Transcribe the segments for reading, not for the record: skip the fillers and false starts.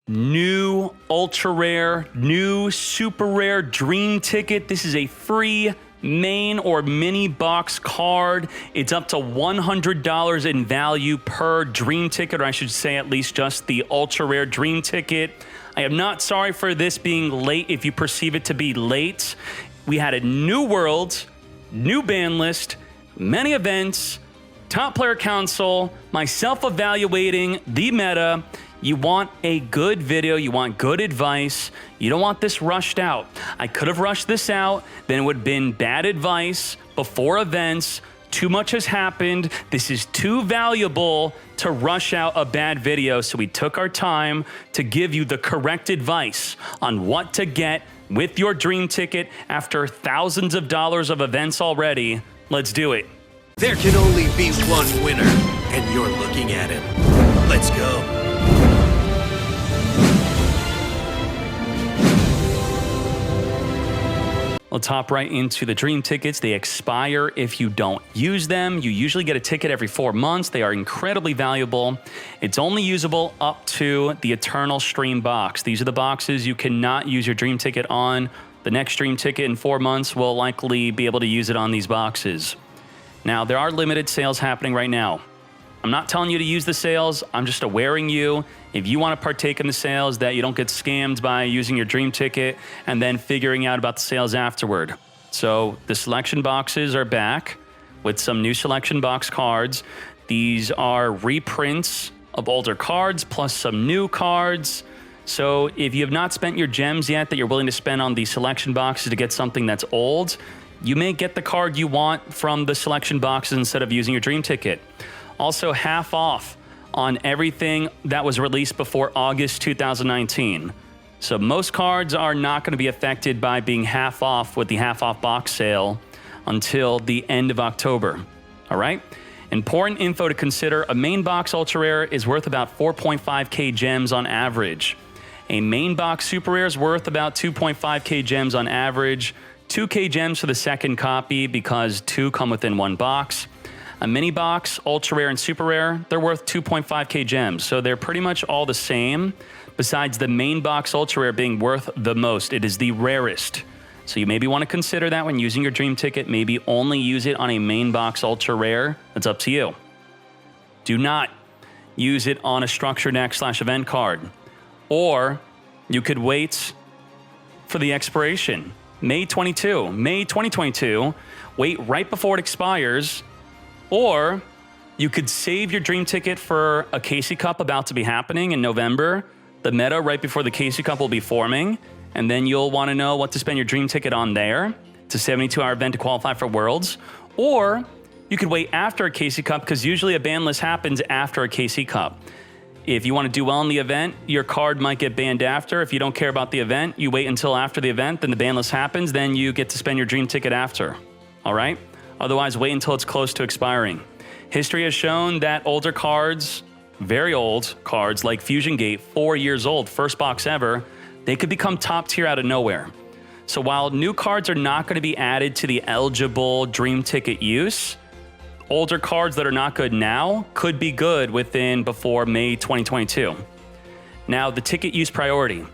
new ultra rare, new super rare dream ticket. This is a free main or mini box card. It's up to $100 in value per dream ticket, or I should say at least just the ultra rare dream ticket. I am not sorry for this being late if you perceive it to be late. We had a new world, new ban list, many events, top player council, myself evaluating the meta. You want a good video, you want good advice, you don't want this rushed out. I could have rushed this out, then it would have been bad advice before events. Too much has happened. This is too valuable to rush out a bad video, so we took our time to give you the correct advice on what to get with your dream ticket after thousands of dollars of events already. Let's do it. There can only be one winner, and you're looking at him. Let's go. Let's hop right into the dream tickets. They expire if you don't use them. You usually get a ticket every 4 months. They are incredibly valuable. It's only usable up to the Eternal Stream box. These are the boxes you cannot use your dream ticket on. The next dream ticket in 4 months will likely be able to use it on these boxes. Now, there are limited sales happening right now. I'm not telling you to use the sales. I'm just awareing you, if you want to partake in the sales, that you don't get scammed by using your dream ticket and then figuring out about the sales afterward. So the selection boxes are back with some new selection box cards. These are reprints of older cards plus some new cards. So if you have not spent your gems yet that you're willing to spend on the selection boxes to get something that's old, you may get the card you want from the selection boxes instead of using your dream ticket. Also, half off on everything that was released before August 2019. So most cards are not going to be affected by being half off with the half off box sale until the end of October. All right? Important info to consider. A main box ultra rare is worth about 4.5k gems on average. A main box super rare is worth about 2.5k gems on average. 2k gems for the second copy because 2 come within 1 box. A mini box, ultra rare and super rare, they're worth 2.5k gems. So they're pretty much all the same, besides the main box ultra rare being worth the most. It is the rarest. So you maybe want to consider that when using your dream ticket. Maybe only use it on a main box ultra rare. That's up to you. Do not use it on a structure deck / event card. Or you could wait for the expiration. May 2022, wait right before it expires. Or you could save your dream ticket for a Casey Cup about to be happening in November. The meta right before the Casey Cup will be forming, and then you'll want to know what to spend your dream ticket on there. It's a 72-hour event to qualify for Worlds. Or you could wait after a Casey Cup, because usually a ban list happens after a Casey Cup. If you want to do well in the event, your card might get banned after. If you don't care about the event, you wait until after the event, then the ban list happens, then you get to spend your dream ticket after. All right? Otherwise, wait until it's close to expiring. History has shown that older cards, very old cards like Fusion Gate, 4 years old, first box ever, they could become top tier out of nowhere. So while new cards are not going to be added to the eligible dream ticket use, older cards that are not good now could be good before May 2022. Now, the ticket use priority.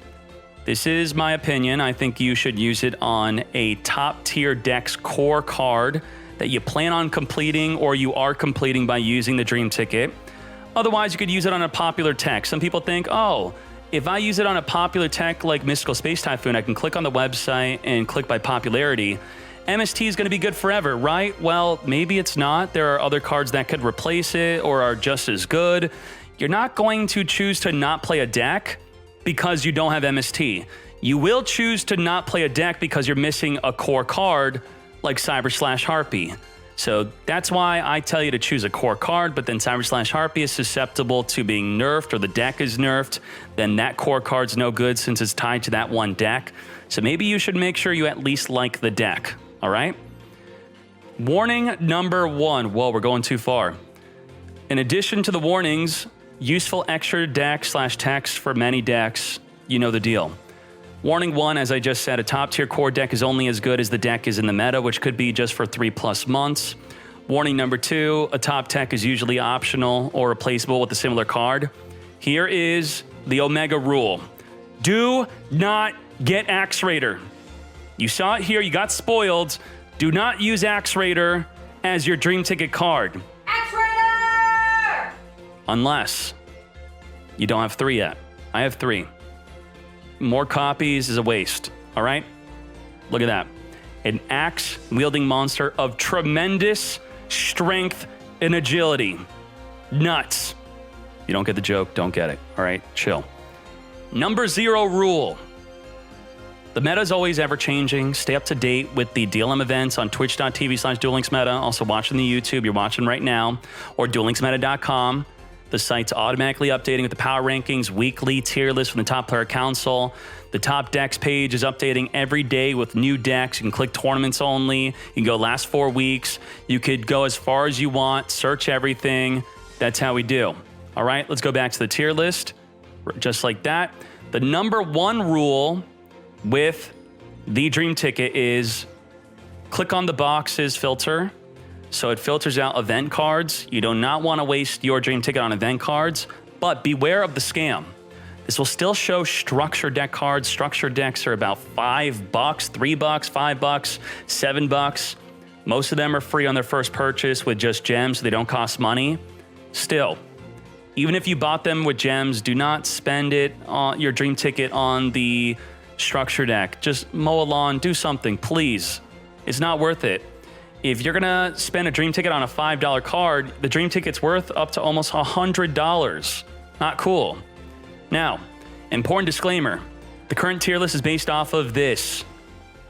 This is my opinion. I think you should use it on a top tier deck's core card that you plan on completing or you are completing by using the dream ticket. Otherwise, you could use it on a popular tech. Some people think, oh, if I use it on a popular tech like Mystical Space Typhoon, I can click on the website and click by popularity. MST is going to be good forever, right? Well, maybe it's not. There are other cards that could replace it or are just as good. You're not going to choose to not play a deck because you don't have MST. You will choose to not play a deck because you're missing a core card like Cyber/Harpy. So that's why I tell you to choose a core card, but then Cyber/Harpy is susceptible to being nerfed or the deck is nerfed. Then that core card's no good since it's tied to that one deck. So maybe you should make sure you at least like the deck, all right? Warning number 1. Whoa, we're going too far. In addition to the warnings, useful extra deck / text for many decks, you know the deal. Warning 1, as I just said, a top tier core deck is only as good as the deck is in the meta, which could be just for 3+ months. Warning number 2, a top tech is usually optional or replaceable with a similar card. Here is the Omega rule. Do not get Axe Raider. You saw it here, you got spoiled. Do not use Axe Raider as your Dream Ticket card. Axe Raider! Unless you don't have 3 yet. I have 3. More copies is a waste, all right? Look at that. An axe-wielding monster of tremendous strength and agility. Nuts. You don't get the joke, don't get it, all right? Chill. Number 0 rule. The meta is always ever-changing. Stay up to date with the DLM events on twitch.tv/DuelLinksMeta. Also watching the YouTube you're watching right now, or DuelLinksMeta.com. The site's automatically updating with the power rankings, weekly tier list from the top player council. The top decks page is updating every day with new decks. You can click tournaments only. You can go last 4 weeks. You could go as far as you want, search everything. That's how we do. All right, let's go back to the tier list. Just like that. The number 1 rule with the Dream Ticket is click on the boxes filter. So it filters out event cards. You do not want to waste your Dream Ticket on event cards, but beware of the scam. This will still show structure deck cards. Structure decks are about $5, $3, $5, $7. Most of them are free on their first purchase with just gems, so they don't cost money. Still, even if you bought them with gems, do not spend it on your Dream Ticket on the structure deck. Just mow a lawn, do something, please. It's not worth it. If you're gonna spend a Dream Ticket on a $5 card, the Dream Ticket's worth up to almost $100. Not cool. Now, important disclaimer, the current tier list is based off of this.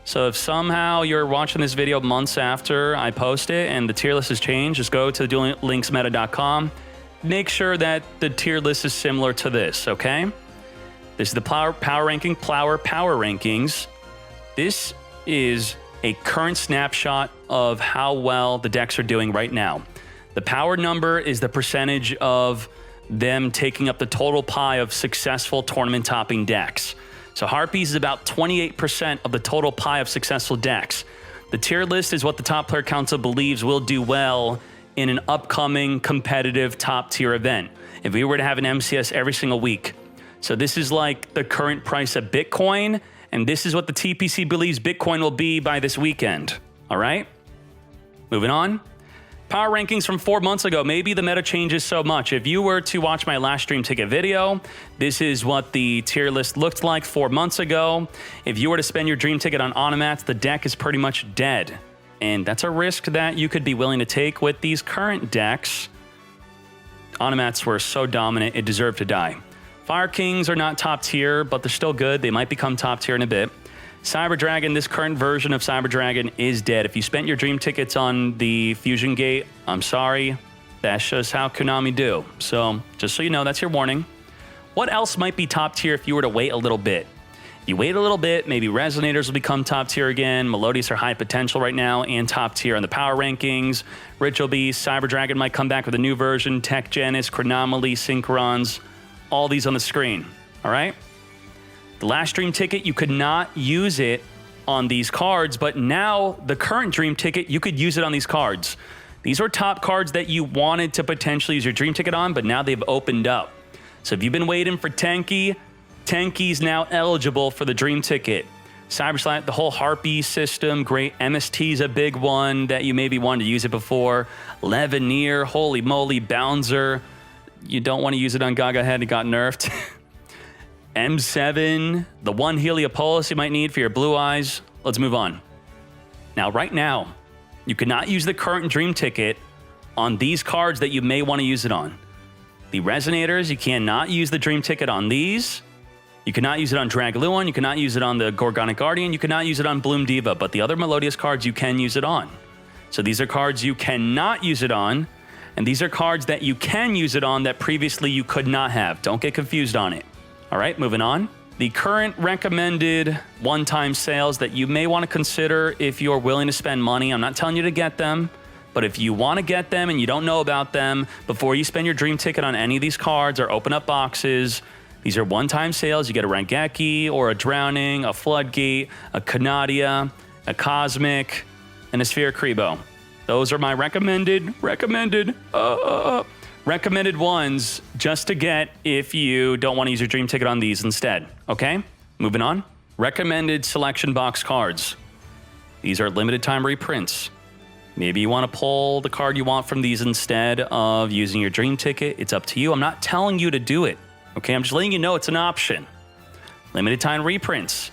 So if somehow you're watching this video months after I post it and the tier list has changed, just go to duellinksmeta.com. Make sure that the tier list is similar to this, okay? This is the power rankings. This is a current snapshot of how well the decks are doing right now. The power number is the percentage of them taking up the total pie of successful tournament topping decks. So Harpies is about 28% of the total pie of successful decks. The tier list is what the top player council believes will do well in an upcoming competitive top tier event. If we were to have an MCS every single week. So this is like the current price of Bitcoin, and this is what the TPC believes Bitcoin will be by this weekend. All right? Moving on. Power rankings from 4 months ago. Maybe the meta changes so much. If you were to watch my last Dream Ticket video, this is what the tier list looked like 4 months ago. If you were to spend your Dream Ticket on Onomats, the deck is pretty much dead. And that's a risk that you could be willing to take with these current decks. Onomats were so dominant, it deserved to die. Fire Kings are not top tier, but they're still good. They might become top tier in a bit. Cyber Dragon, this current version of Cyber Dragon is dead. If you spent your Dream Tickets on the Fusion Gate, I'm sorry. That's just how Konami do. So just so you know, that's your warning. What else might be top tier if you were to wait a little bit? You wait a little bit, maybe Resonators will become top tier again. Melodious are high potential right now and top tier on the power rankings. Ritual Beast, Cyber Dragon might come back with a new version. Tech Genis, Chronomaly, Synchron's. All these on the screen, all right? The last Dream Ticket, you could not use it on these cards, but now the current Dream Ticket, you could use it on these cards. These are top cards that you wanted to potentially use your Dream Ticket on, but now they've opened up. So if you've been waiting for Tenki, Tenki's now eligible for the Dream Ticket. Cyberslat, the whole Harpy system, great. MST's a big one that you maybe wanted to use it before. Leveneer, holy moly, Bouncer. You don't want to use it on Gaga Head, it got nerfed. M7, the one Heliopolis you might need for your blue eyes. Let's move on. Now, right now, you cannot use the current Dream Ticket on these cards that you may want to use it on. The Resonators, you cannot use the Dream Ticket on these. You cannot use it on Dragluon, you cannot use it on the Gorgonic Guardian, you cannot use it on Bloom Diva, but the other Melodious cards you can use it on. So these are cards you cannot use it on, and these are cards that you can use it on that previously you could not have. Don't get confused on it. All right, moving on. The current recommended one-time sales that you may want to consider if you're willing to spend money. I'm not telling you to get them, but if you want to get them and you don't know about them, before you spend your Dream Ticket on any of these cards or open up boxes, these are one-time sales. You get a Rangeki or a Drowning, a Floodgate, a Canadia, a Cosmic, and a Sphere Kribo. Those are my recommended recommended ones just to get if you don't want to use your dream ticket on these instead. Okay, moving on. Recommended selection box cards. These are limited time reprints. Maybe you want to pull the card you want from these instead of using your dream ticket. It's up to you. I'm not telling you to do it. Okay, I'm just letting you know it's an option. Limited time reprints.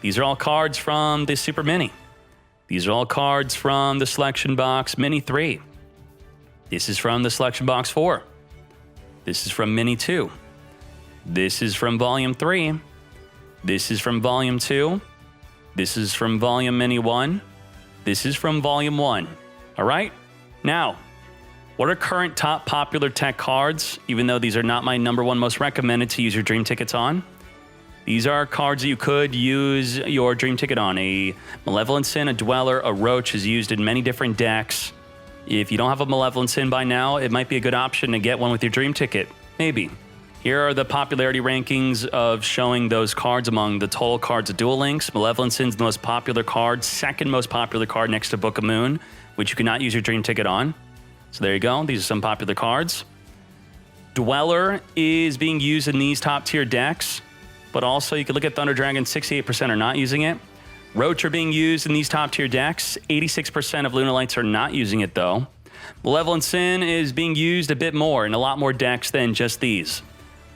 These are all cards from the Super Mini. These are all cards from the Selection Box Mini 3. This is from the Selection Box 4. This is from Mini 2. This is from Volume 3. This is from Volume 2. This is from Volume Mini 1. This is from Volume 1. All right? Now, what are current top popular tech cards, even though these are not my #1 most recommended to use your dream tickets on? These are cards that you could use your dream ticket on. A Malevolent Sin, a Dweller, a Roach is used in many different decks. If you don't have a Malevolent Sin by now, it might be a good option to get one with your dream ticket. Maybe. Here are the popularity rankings of showing those cards among the total cards of Duel Links. Malevolent Sin's the most popular card, second most popular card next to Book of Moon, which you cannot use your dream ticket on. So there you go. These are some popular cards. Dweller is being used in these top tier decks, but also you can look at Thunder Dragon, 68% are not using it. Roach are being used in these top tier decks. 86% of Lunalights are not using it though. Malevolent Sin is being used a bit more in a lot more decks than just these.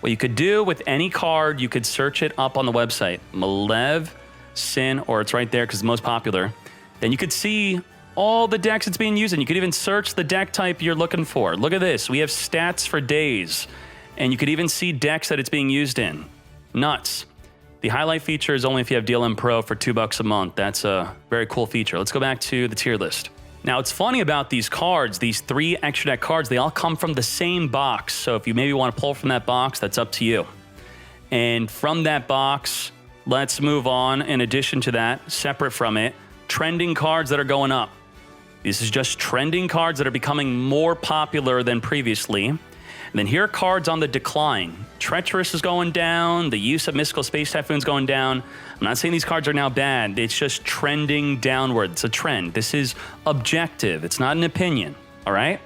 What you could do with any card, you could search it up on the website. Malev Sin, or it's right there because it's the most popular. Then you could see all the decks it's being used in. You could even search the deck type you're looking for. Look at this. We have stats for days. And you could even see decks that it's being used in. Nuts. The highlight feature is only if you have DLM Pro for $2 a month. That's a very cool feature. Let's go back to the tier list. Now, it's funny about these cards, these 3 extra deck cards, they all come from the same box. So if you maybe want to pull from that box, that's up to you. And from that box, let's move on. In addition to that, separate from it, trending cards that are going up. This is just trending cards that are becoming more popular than previously. And then here are cards on the decline. Treacherous is going down. The use of Mystical Space Typhoon is going down. I'm not saying these cards are now bad. It's just trending downward. It's a trend. This is objective. It's not an opinion. All right?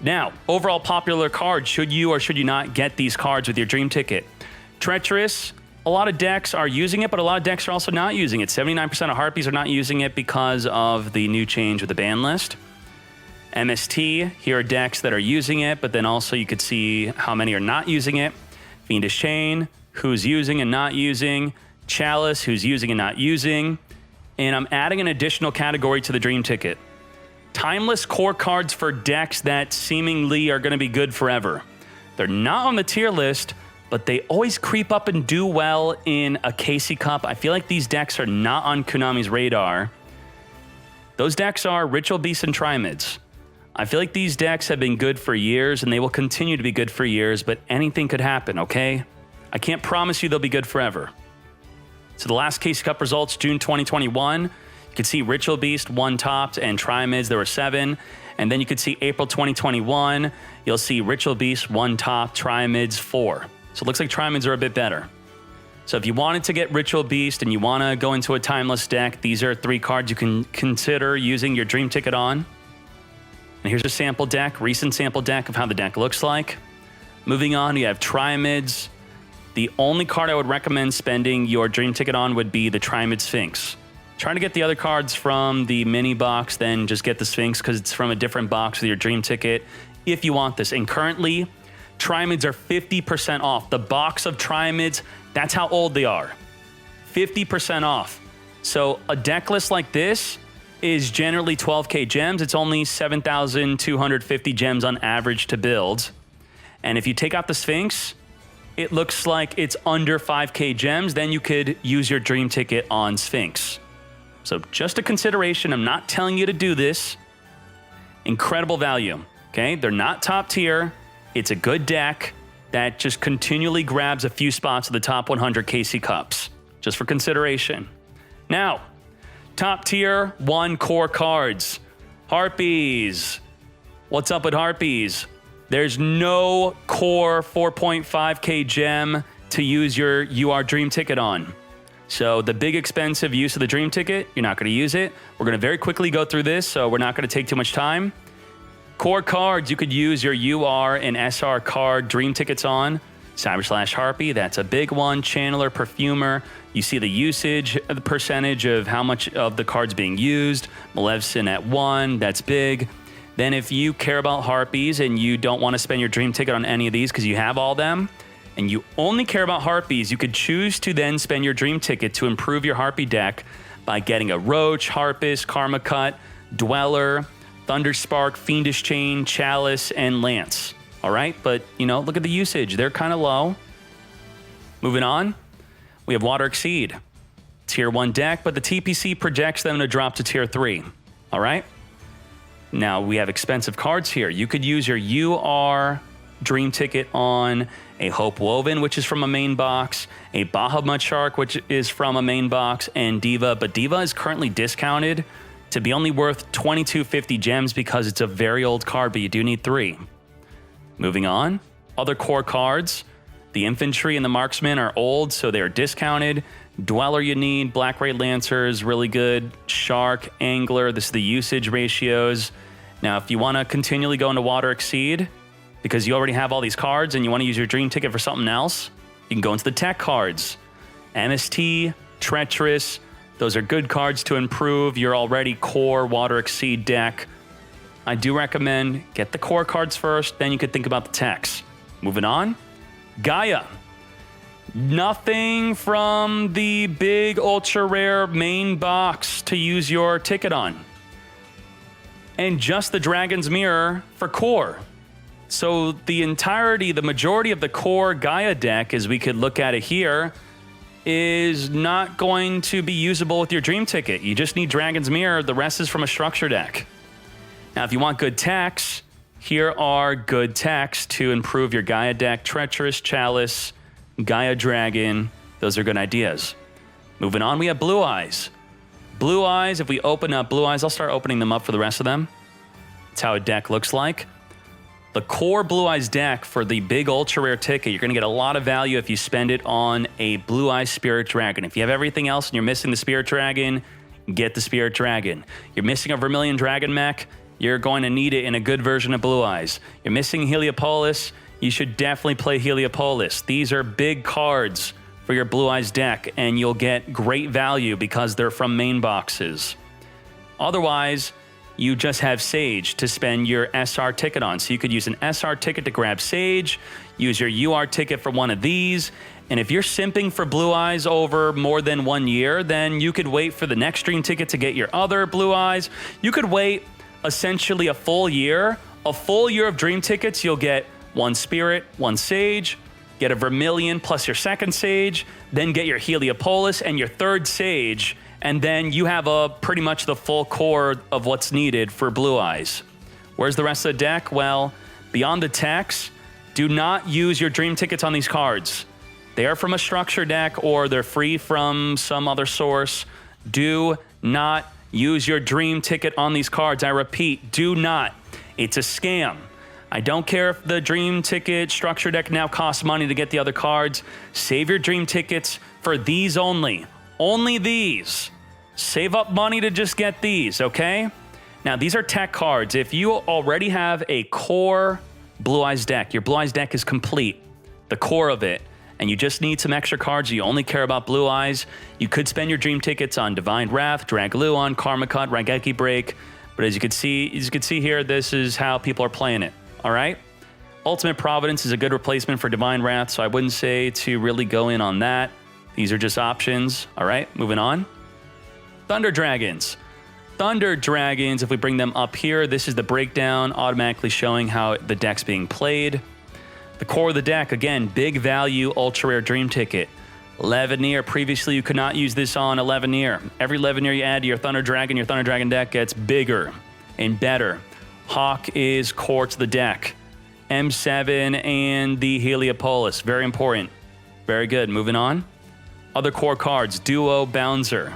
Now, overall popular cards. Should you or should you not get these cards with your dream ticket? Treacherous. A lot of decks are using it, but a lot of decks are also not using it. 79% of Harpies are not using it because of the new change with the ban list. MST, here are decks that are using it, but then also you could see how many are not using it. Fiendish Chain, who's using and not using. Chalice, who's using and not using. And I'm adding an additional category to the dream ticket. Timeless core cards for decks that seemingly are going to be good forever. They're not on the tier list, but they always creep up and do well in a Casey Cup. I feel like these decks are not on Konami's radar. Those decks are Ritual Beasts and Trimids. I feel like these decks have been good for years, and they will continue to be good for years, but anything could happen, okay? I can't promise you they'll be good forever. So the last Casey Cup results, June 2021, you could see Ritual Beast 1 topped and Trimids, there were 7. And then you could see April 2021, you'll see Ritual Beast 1 top, Trimids 4. So it looks like Trimids are a bit better. So if you wanted to get Ritual Beast and you want to go into a timeless deck, these are 3 cards you can consider using your dream ticket on. And here's a sample deck, recent sample deck of how the deck looks like. Moving on, you have Trimids. The only card I would recommend spending your dream ticket on would be the Trimid Sphinx. Try to get the other cards from the mini box, then just get the Sphinx because it's from a different box with your dream ticket if you want this. And currently, Trimids are 50% off. The box of Trimids, that's how old they are. 50% off. So a deck list like this is generally 12K gems. It's only 7,250 gems on average to build. And if you take out the Sphinx, it looks like it's under 5K gems. Then you could use your dream ticket on Sphinx. So just a consideration. I'm not telling you to do this. Incredible value, okay? They're not top tier. It's a good deck that just continually grabs a few spots of the top 100 KC Cups, just for consideration. Now, top tier 1 core cards. Harpies. What's up with Harpies? There's no core 4.5K gem to use your UR Dream Ticket on. So the big expensive use of the Dream Ticket, you're not going to use it. We're going to very quickly go through this, so we're not going to take too much time. Core cards you could use your UR and SR card dream tickets on. Cyber / Harpy, that's a big one. Channeler, Perfumer, you see the usage, the percentage of how much of the cards being used. Maleficent at 1, that's big. Then if you care about Harpies and you don't want to spend your dream ticket on any of these because you have all them, and you only care about Harpies, you could choose to then spend your dream ticket to improve your Harpy deck by getting a Roach, Harpist, Karma Cut, Dweller, Thunderspark, Fiendish Chain, Chalice, and Lance. All right, but, you know, look at the usage. They're kind of low. Moving on, we have Water Exceed. Tier 1 deck, but the TPC projects them to drop to Tier 3. All right? Now, we have expensive cards here. You could use your UR Dream Ticket on a Hope Woven, which is from a main box, a Bahamut Shark, which is from a main box, and Diva. But Diva is currently discounted to be only worth 2250 gems because it's a very old card, but you do need 3. Moving on, other core cards. The Infantry and the Marksman are old, so they're discounted. Dweller you need, Black Ray Lancer is really good. Shark, Angler, this is the usage ratios. Now, if you want to continually go into Water Exceed, because you already have all these cards and you want to use your dream ticket for something else, you can go into the tech cards. MST, Treacherous, those are good cards to improve your already core Water Exceed deck. I do recommend get the core cards first, then you could think about the techs. Moving on, Gaia. Nothing from the big ultra rare main box to use your ticket on. And just the Dragon's Mirror for core. So the majority of the core Gaia deck, as we could look at it here, is not going to be usable with your dream ticket. You just need Dragon's Mirror. The rest is from a structure deck. Now, if you want good techs, here are good techs to improve your Gaia deck. Treacherous, Chalice, Gaia Dragon. Those are good ideas. Moving on, we have Blue Eyes. Blue Eyes, if we open up Blue Eyes, I'll start opening them up for the rest of them. That's how a deck looks like. The core Blue Eyes deck for the big ultra rare ticket, you're going to get a lot of value if you spend it on a Blue Eyes Spirit Dragon. If you have everything else and you're missing the Spirit Dragon, get the Spirit Dragon. You're missing a Vermilion Dragon mech, you're going to need it in a good version of Blue Eyes. You're missing Heliopolis, you should definitely play Heliopolis. These are big cards for your Blue Eyes deck, and you'll get great value because they're from main boxes. Otherwise, you just have Sage to spend your SR ticket on. So you could use an SR ticket to grab Sage, use your UR ticket for one of these, and if you're simping for Blue Eyes over more than 1 year, then you could wait for the next stream ticket to get your other Blue Eyes. You could wait essentially a full year. A full year of dream tickets, you'll get 1 Spirit, 1 Sage, get a Vermilion plus your second Sage, then get your Heliopolis and your third Sage, and then you have pretty much the full core of what's needed for Blue Eyes. Where's the rest of the deck? Well, beyond the techs, do not use your dream tickets on these cards. They are from a structure deck or they're free from some other source. Do not use your dream ticket on these cards. I repeat, do not. It's a scam. I don't care if the dream ticket structure deck now costs money to get the other cards. Save your dream tickets for these only. Only these. Save up money to just get these, okay? Now, these are tech cards. If you already have a core Blue Eyes deck, your Blue Eyes deck is complete, the core of it, and you just need some extra cards, you only care about Blue Eyes, you could spend your dream tickets on Divine Wrath, Dragluon, Karma Cut, Raigeki Break, but as you can see here, this is how people are playing it, all right? Ultimate Providence is a good replacement for Divine Wrath, so I wouldn't say to really go in on that. These are just options, all right? Moving on. Thunder Dragons. Thunder Dragons, if we bring them up here, this is the breakdown, automatically showing how the deck's being played. The core of the deck, again, big value, ultra rare dream ticket. Levineer, previously you could not use this on a Levineer. Every Levineer you add to your Thunder Dragon deck gets bigger and better. Hawk is core to the deck. M7 and the Heliopolis, very important. Very good, moving on. Other core cards, Duo, Bouncer.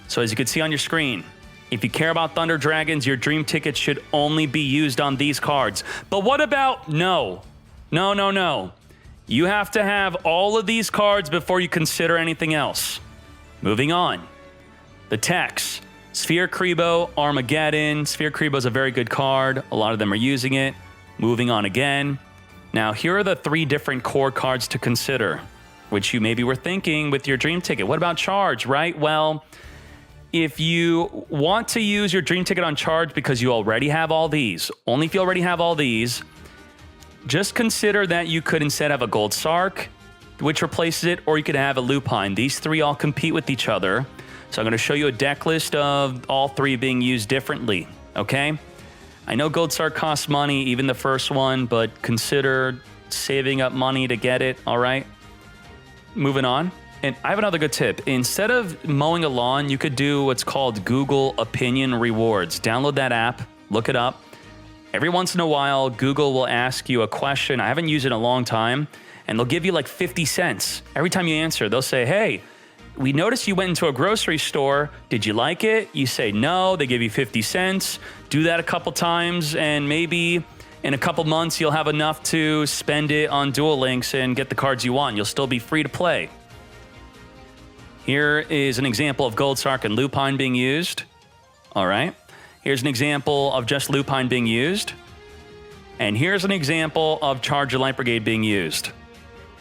So as you can see on your screen, if you care about Thunder Dragons, your dream tickets should only be used on these cards. But what about, no. You have to have all of these cards before you consider anything else. Moving on. The techs. Sphere Kribo, Armageddon. Sphere Kribo is a very good card. A lot of them are using it. Moving on again. Now, here are the 3 different core cards to consider, which you maybe were thinking with your dream ticket. What about charge, right? Well, if you want to use your dream ticket on charge because you already have all these, only if you already have all these, just consider that you could instead have a Gold Sark, which replaces it, or you could have a Lupine. These 3 all compete with each other. So I'm going to show you a deck list of all 3 being used differently, okay? I know Gold Sark costs money, even the first one, but consider saving up money to get it, all right? Moving on. And I have another good tip. Instead of mowing a lawn, you could do what's called Google Opinion Rewards. Download that app, look it up. Every once in a while, Google will ask you a question. I haven't used it in a long time, and they'll give you like 50 cents. Every time you answer, they'll say, hey, we noticed you went into a grocery store. Did you like it? You say no, they give you 50 cents. Do that a couple times, and maybe in a couple months, you'll have enough to spend it on Duel Links and get the cards you want. You'll still be free to play. Here is an example of Gold Sark and Lupine being used. All right. Here's an example of just Lupine being used. And here's an example of Charger Light Brigade being used.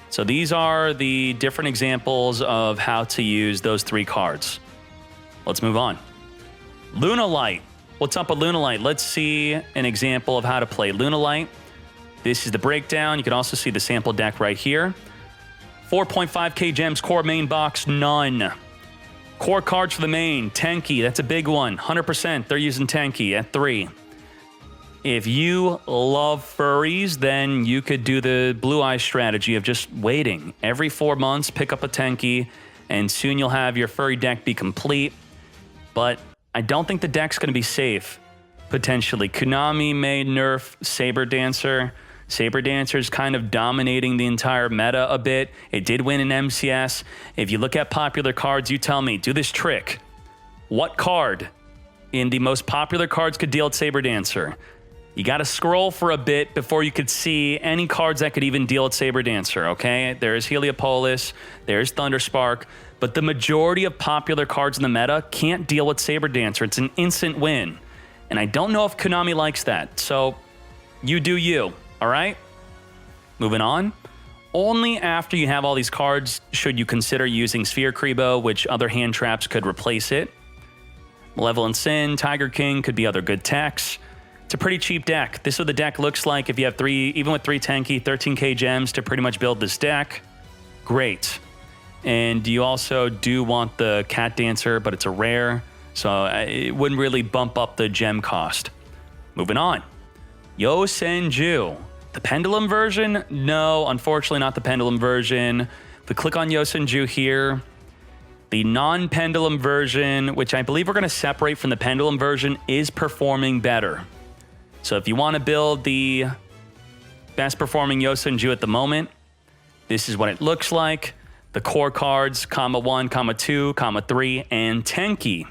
So these are the different examples of how to use those 3 cards. Let's move on. Lunalight. What's up with Lunalight? Let's see an example of how to play Lunalight. This is the breakdown. You can also see the sample deck right here. 4.5k gems, core main box, none. Core cards for the main, Tanky, that's a big one. 100%, they're using Tanky at 3. If you love furries, then you could do the Blue Eye strategy of just waiting. Every 4 months, pick up a Tanky, and soon you'll have your furry deck be complete. But I don't think the deck's going to be safe, potentially. Konami may nerf Saber Dancer. Saber Dancer is kind of dominating the entire meta a bit. It did win in MCS. If you look at popular cards, you tell me, do this trick. What card in the most popular cards could deal with Saber Dancer? You got to scroll for a bit before you could see any cards that could even deal with Saber Dancer, okay? There's Heliopolis, there's Thunderspark, but the majority of popular cards in the meta can't deal with Saber Dancer. It's an instant win. And I don't know if Konami likes that, so you do you, all right? Moving on. Only after you have all these cards should you consider using Sphere Kribo, which other hand traps could replace it. Malevolent Sin, Tiger King could be other good techs. It's a pretty cheap deck. This is what the deck looks like if you have 3, even with 3 Tanky, 13k gems to pretty much build this deck. Great. And you also do want the Cat Dancer, but it's a rare, so it wouldn't really bump up the gem cost. Moving on. Yosenju. The Pendulum version? No, unfortunately not the Pendulum version. If we click on Yosenju here, the non-Pendulum version, which I believe we're going to separate from the Pendulum version, is performing better. So if you want to build the best performing Yosenju at the moment, this is what it looks like. The core cards, comma 1, comma 2, comma 3, and Tenki.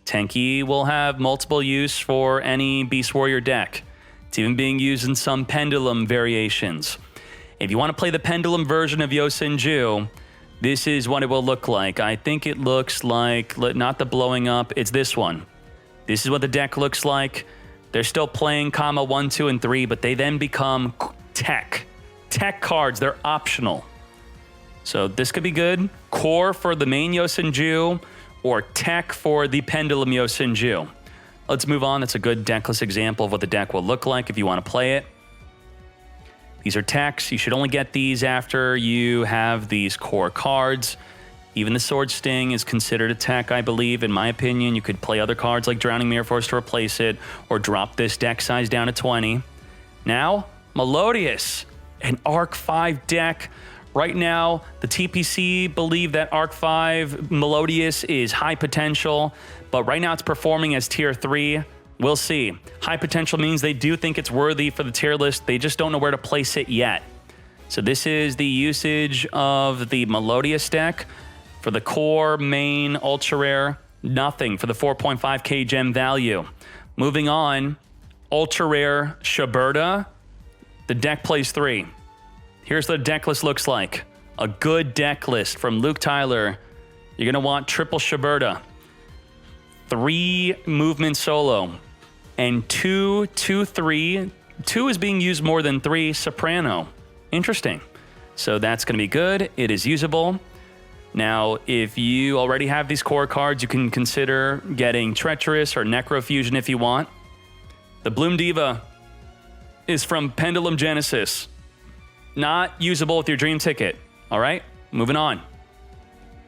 Tenki will have multiple use for any Beast Warrior deck. It's even being used in some Pendulum variations. If you want to play the Pendulum version of Yosenju, this is what it will look like. I think it looks like, not the blowing up, it's this one. This is what the deck looks like. They're still playing comma 1, 2, and 3, but they then become tech. Tech cards, they're optional. So this could be good. Core for the main Yosenju, or tech for the Pendulum Yosenju. Let's move on. That's a good decklist example of what the deck will look like if you want to play it. These are techs. You should only get these after you have these core cards. Even the Sword Sting is considered a tech, I believe. In my opinion, you could play other cards like Drowning Mirror Force to replace it, or drop this deck size down to 20. Now, Melodious, an Arc 5 deck. Right now, the TPC believe that Arc 5 Melodious is high potential, but right now it's performing as tier 3. We'll see. High potential means they do think it's worthy for the tier list. They just don't know where to place it yet. So this is the usage of the Melodious deck. For the core, main, ultra rare, nothing for the 4.5k gem value. Moving on, ultra rare Shiberta. The deck plays 3. Here's what the deck list looks like. A good deck list from Luke Tyler. You're going to want triple Shiberta. 3 movement solo, and 2, 2, 3. 2 is being used more than 3 soprano. Interesting. So that's going to be good. It is usable. Now, if you already have these core cards, you can consider getting Treacherous or Necrofusion if you want. The Bloom Diva is from Pendulum Genesis. Not usable with your Dream Ticket. All right, moving on.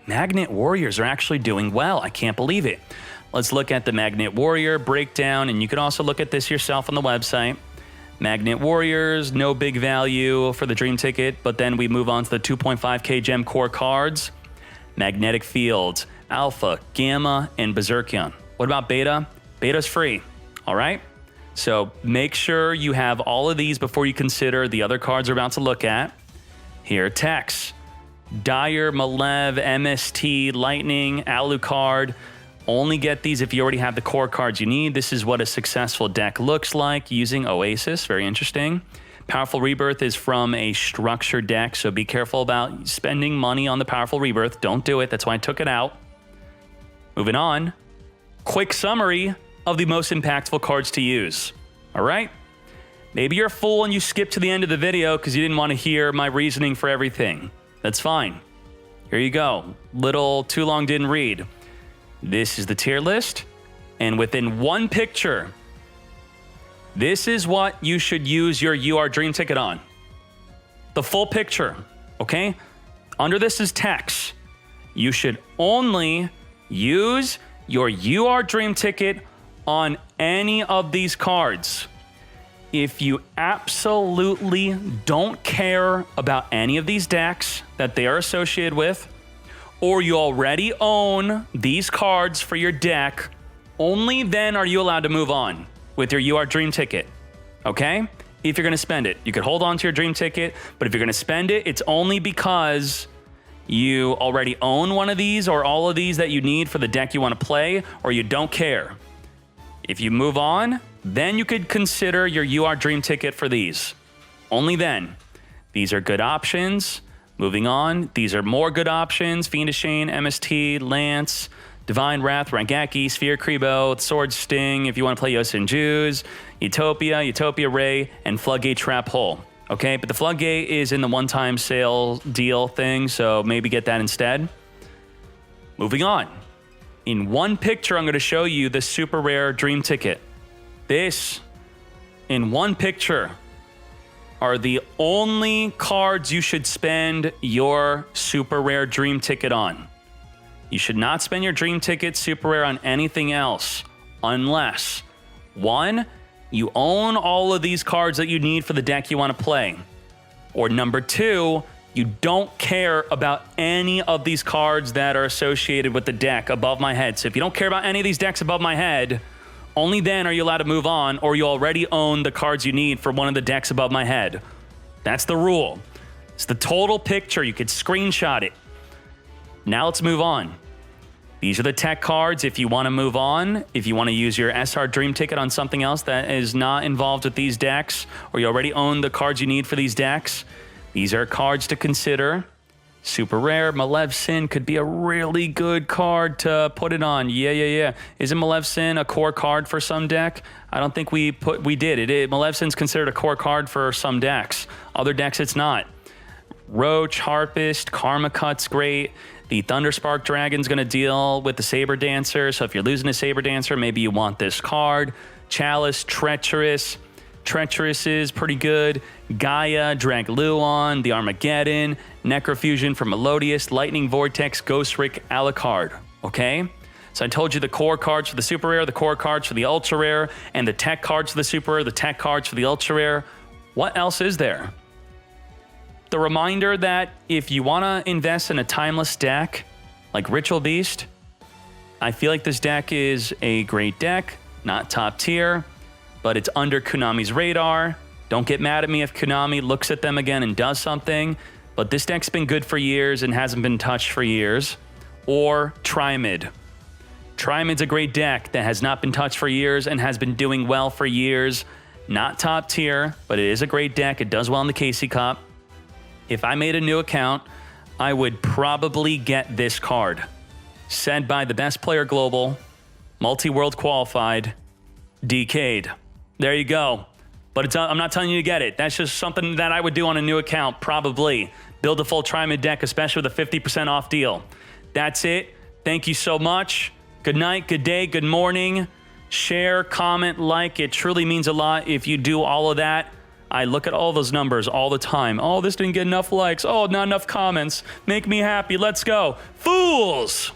Magnet Warriors are actually doing well. I can't believe it. Let's look at the Magnet Warrior breakdown, and you can also look at this yourself on the website. Magnet Warriors, no big value for the Dream Ticket, but then we move on to the 2.5k gem core cards. Magnetic Fields, Alpha, Gamma, and Berserkion. What about Beta? Beta's free, all right? So make sure you have all of these before you consider the other cards we're about to look at. Here are techs. Dire, Malev, MST, Lightning, Alucard. Only get these if you already have the core cards you need. This is what a successful deck looks like using Oasis. Very interesting. Powerful Rebirth is from a structured deck, so be careful about spending money on the Powerful Rebirth. Don't do it. That's why I took it out. Moving on. Quick summary of the most impactful cards to use. All right? Maybe you're a fool and you skipped to the end of the video because you didn't want to hear my reasoning for everything. That's fine. Here you go. Little too long didn't read. This is the tier list, and within one picture, this is what you should use your UR Dream Ticket on. The full picture, okay? Under this is text. You should only use your UR Dream Ticket on any of these cards. If you absolutely don't care about any of these decks that they are associated with, or you already own these cards for your deck, only then are you allowed to move on with your UR Dream Ticket, okay? If you're going to spend it. You could hold on to your Dream Ticket, but if you're going to spend it, it's only because you already own one of these or all of these that you need for the deck you want to play, or you don't care. If you move on, then you could consider your UR Dream Ticket for these. Only then. These are good options. Moving on, these are more good options. Fiendish Chain, MST, Lance, Divine Wrath, Rangaki, Sphere Kribo, Sword Sting, if you want to play Yosin Jews, Utopia Ray, and Floodgate Trap Hole. Okay, but the Floodgate is in the one-time sale deal thing, so maybe get that instead. Moving on. In one picture, I'm going to show you the super rare Dream Ticket. This, in one picture, are the only cards you should spend your super rare Dream Ticket on. You should not spend your Dream Ticket super rare on anything else unless, 1, you own all of these cards that you need for the deck you want to play, or number 2, you don't care about any of these cards that are associated with the deck above my head. So if you don't care about any of these decks above my head, only then are you allowed to move on, or you already own the cards you need for one of the decks above my head. That's the rule. It's the total picture. You could screenshot it. Now let's move on. These are the tech cards if you want to move on. If you want to use your SR Dream Ticket on something else that is not involved with these decks, or you already own the cards you need for these decks, these are cards to consider. Super rare. Malev Sin could be a really good card to put it on. Yeah. Isn't Malev Sin a core card for some deck? I don't think we did. Malev Sin's considered a core card for some decks. Other decks, it's not. Roach, Harpist, Karma Cut's great. The Thunderspark Dragon's going to deal with the Saber Dancer. So if you're losing a Saber Dancer, maybe you want this card. Chalice, Treacherous. Treacherous is pretty good. Gaia, Dragluon, the Armageddon, Necrofusion for Melodious, Lightning Vortex, Ghost Rick, Alucard. Okay? So I told you the core cards for the super rare, the core cards for the ultra rare, and the tech cards for the super rare, the tech cards for the ultra rare. What else is there? The reminder that if you want to invest in a timeless deck like Ritual Beast, I feel like this deck is a great deck, not top tier, but it's under Konami's radar. Don't get mad at me if Konami looks at them again and does something, but this deck's been good for years and hasn't been touched for years. Or Trimid. Trimid's a great deck that has not been touched for years and has been doing well for years. Not top tier, but it is a great deck. It does well in the KC Cup. If I made a new account, I would probably get this card. Said by the best player global, Multi-world qualified. Dkayed. There you go. But I'm not telling you to get it. That's just something that I would do on a new account, probably. Build a full Tri-Mid deck, especially with a 50% off deal. That's it. Thank you so much. Good night, good day, good morning. Share, comment, like. It truly means a lot if you do all of that. I look at all those numbers all the time. Oh, this didn't get enough likes. Oh, not enough comments. Make me happy. Let's go. Fools!